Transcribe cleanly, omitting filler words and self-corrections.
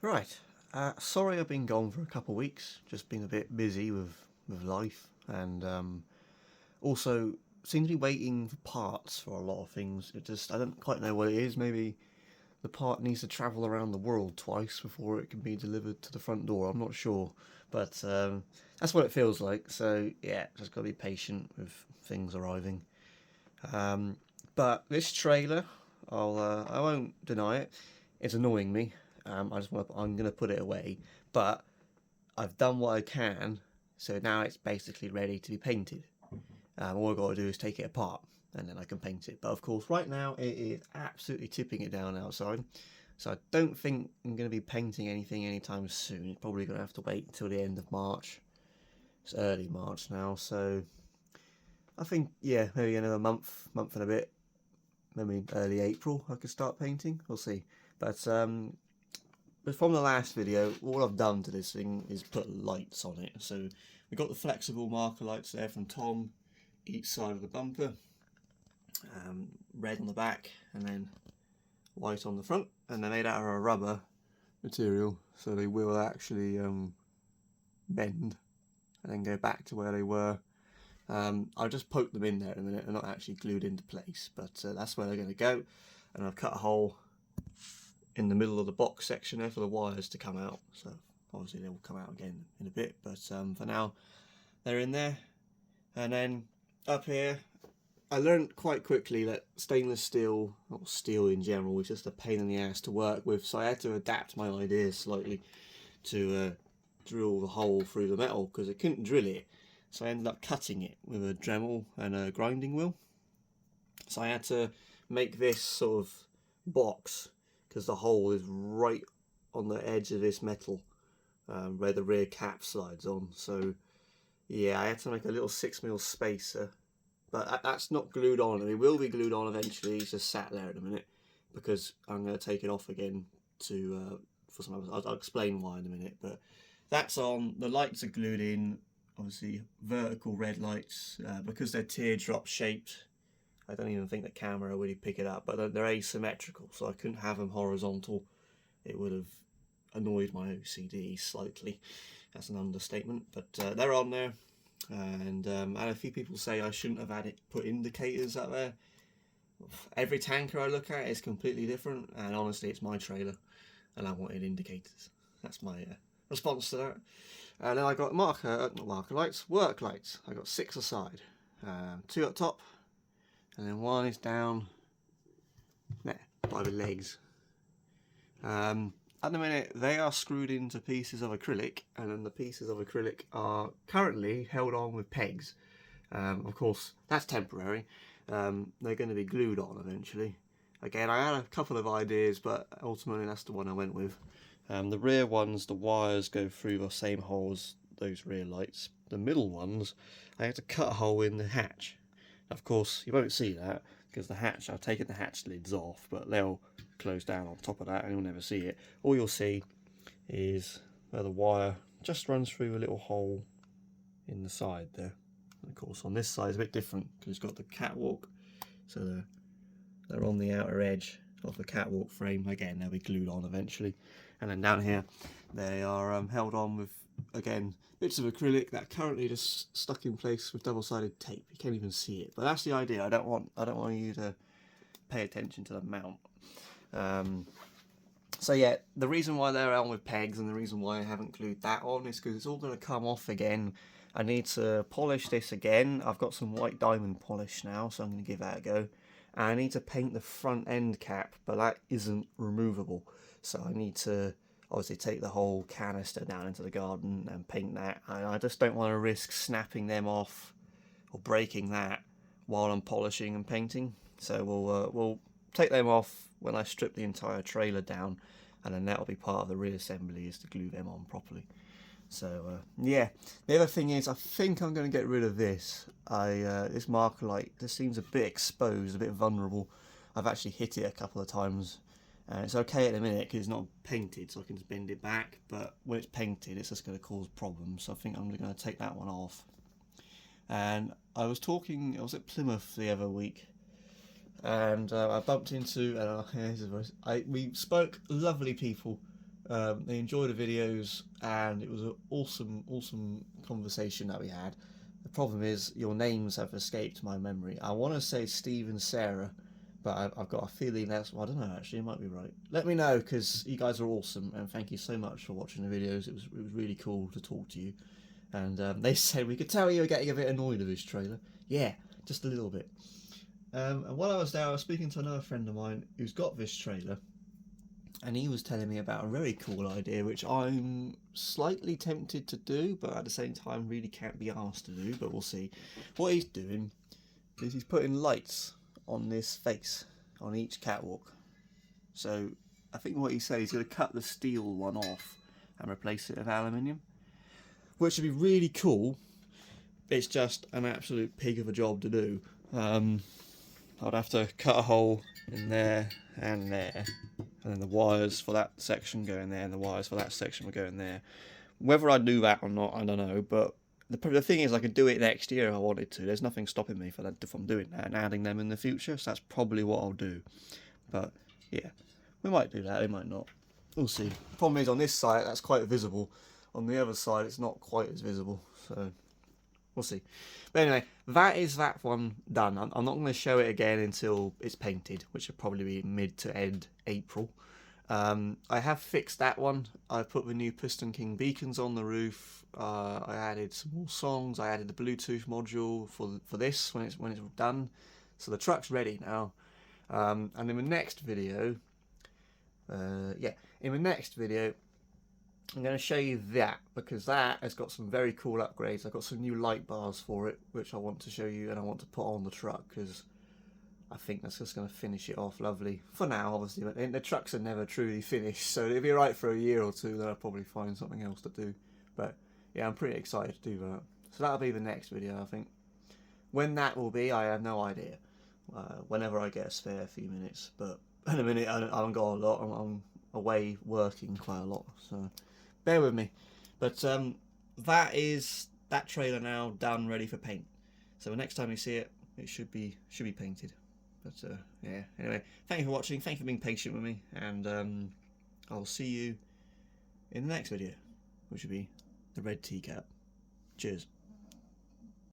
Right. Sorry I've been gone for a couple of weeks. Just been a bit busy with life, and also seem to be waiting for parts for a lot of things. I don't quite know what it is. Maybe the part needs to travel around the world twice before it can be delivered to the front door. I'm not sure, but that's what it feels like. So yeah, just gotta be patient with things arriving. Um, but this trailer, I won't deny it. It's annoying me. I'm gonna put it away, but I've done what I can, so now it's basically ready to be painted. All I've got to do is take it apart, and then I can paint it. But of course, right now it is absolutely tipping it down outside, so I don't think I'm going to be painting anything anytime soon. It's probably going to have to wait until the end of March. It's early March now, so I think yeah, maybe another month and a bit, maybe early April I could start painting. We'll see. But from the last video, all I've done to this thing is put lights on it. So we've got the flexible marker lights there from Tom, each side of the bumper, red on the back and then white on the front, and they're made out of a rubber material, so they will actually bend and then go back to where they were. I'll just poke them in there in a minute. They're not actually glued into place, but that's where they're going to go. And I've cut a hole in the middle of the box section there for the wires to come out, so obviously they will come out again in a bit, but for now they're in there. And then up here, I learned quite quickly that stainless steel, or steel in general, is just a pain in the ass to work with, so I had to adapt my ideas slightly to drill the hole through the metal, because I couldn't drill it, so I ended up cutting it with a Dremel and a grinding wheel. So I had to make this sort of box, because the hole is right on the edge of this metal where the rear cap slides on. So yeah, I had to make a little 6mm spacer, but that's not glued on. It will be glued on eventually. It's just sat there at the minute because I'm going to take it off again to for some others. I'll explain why in a minute. But that's on. The lights are glued in, obviously vertical red lights, because they're teardrop shaped. I don't even think the camera will really pick it up, but they're asymmetrical, so I couldn't have them horizontal. It would have annoyed my OCD slightly. That's an understatement, but they're on there. And a few people say I shouldn't have had it put indicators up there. Every tanker I look at is completely different, and honestly it's my trailer and I wanted indicators. That's my response to that. And then I got marker lights, work lights. I got 6 aside, 2 up top, and then 1 is down there by the legs. At the minute they are screwed into pieces of acrylic, and then the pieces of acrylic are currently held on with pegs. Of course that's temporary. They're going to be glued on eventually. Again, I had a couple of ideas, but ultimately that's the one I went with. The rear ones, the wires go through the same holes, those rear lights. The middle ones, I had to cut a hole in the hatch. Of course, you won't see that because the hatch, I've taken the hatch lids off, but they'll close down on top of that and you'll never see it. All you'll see is where the wire just runs through a little hole in the side there. And of course, on this side it's a bit different because it's got the catwalk, so they're on the outer edge of the catwalk frame. Again, they'll be glued on eventually. And then down here, they are held on with, again, bits of acrylic that are currently just stuck in place with double-sided tape. You can't even see it, but that's the idea. I don't want you to pay attention to the mount. So yeah, the reason why they're on with pegs and the reason why I haven't glued that on is because it's all going to come off again. I need to polish this again. I've got some white diamond polish now, so I'm going to give that a go. And I need to paint the front end cap, but that isn't removable. So I need to obviously take the whole canister down into the garden and paint that. And I just don't want to risk snapping them off or breaking that while I'm polishing and painting. So we'll take them off when I strip the entire trailer down, and then that'll be part of the reassembly, is to glue them on properly. So yeah, the other thing is I think I'm going to get rid of this. This marker light just seems a bit exposed, a bit vulnerable. I've actually hit it a couple of times, and it's okay at the minute because it's not painted, so I can just bend it back, but when it's painted it's just going to cause problems, so I think I'm going to take that one off. And I was at Plymouth the other week, and I bumped into, we spoke, lovely people, They enjoyed the videos, and it was an awesome conversation that we had. The problem is your names have escaped my memory. I want to say Steve and Sarah, but I've got a feeling that's, well, I don't know, actually, it might be right. Let me know, because you guys are awesome, and thank you so much for watching the videos. It was really cool to talk to you. And they said, we could tell you were getting a bit annoyed of this trailer. Yeah, just a little bit. And while I was there, I was speaking to another friend of mine who's got this trailer, and he was telling me about a very cool idea which I'm slightly tempted to do, but at the same time really can't be asked to do, but we'll see. What he's doing is he's putting lights on this face on each catwalk. So I think what he said, he's going to cut the steel one off and replace it with aluminium, which would be really cool. It's just an absolute pig of a job to do. I'd have to cut a hole in there and there, and then the wires for that section go in there, and the wires for that section would go in there. Whether I do that or not, I don't know, but the thing is, I could do it next year if I wanted to. There's nothing stopping me from doing that and adding them in the future, so that's probably what I'll do. But yeah, we might do that, we might not. We'll see. The problem is, on this side, that's quite visible. On the other side, it's not quite as visible, so we'll see. But anyway, that is that one done. I'm not going to show it again until it's painted, which will probably be mid to end April. I have fixed that one. I put the new Piston King beacons on the roof. I added some more songs. I added the Bluetooth module for this when it's done. So the truck's ready now. And in the next video, I'm going to show you that, because that has got some very cool upgrades. I've got some new light bars for it, which I want to show you, and I want to put on the truck, because I think that's just going to finish it off lovely. For now, obviously, but the trucks are never truly finished, so it'll be right for a year or two, then I'll probably find something else to do. But yeah, I'm pretty excited to do that. So that'll be the next video, I think. When that will be, I have no idea. Whenever I get a spare few minutes, but in a minute, I haven't got a lot. I'm away working quite a lot, so bear with me. But that is that trailer now done, ready for paint. So the next time you see it, it should be painted. But yeah, anyway, thank you for watching, thank you for being patient with me, and I'll see you in the next video, which will be the red teacup. Cheers.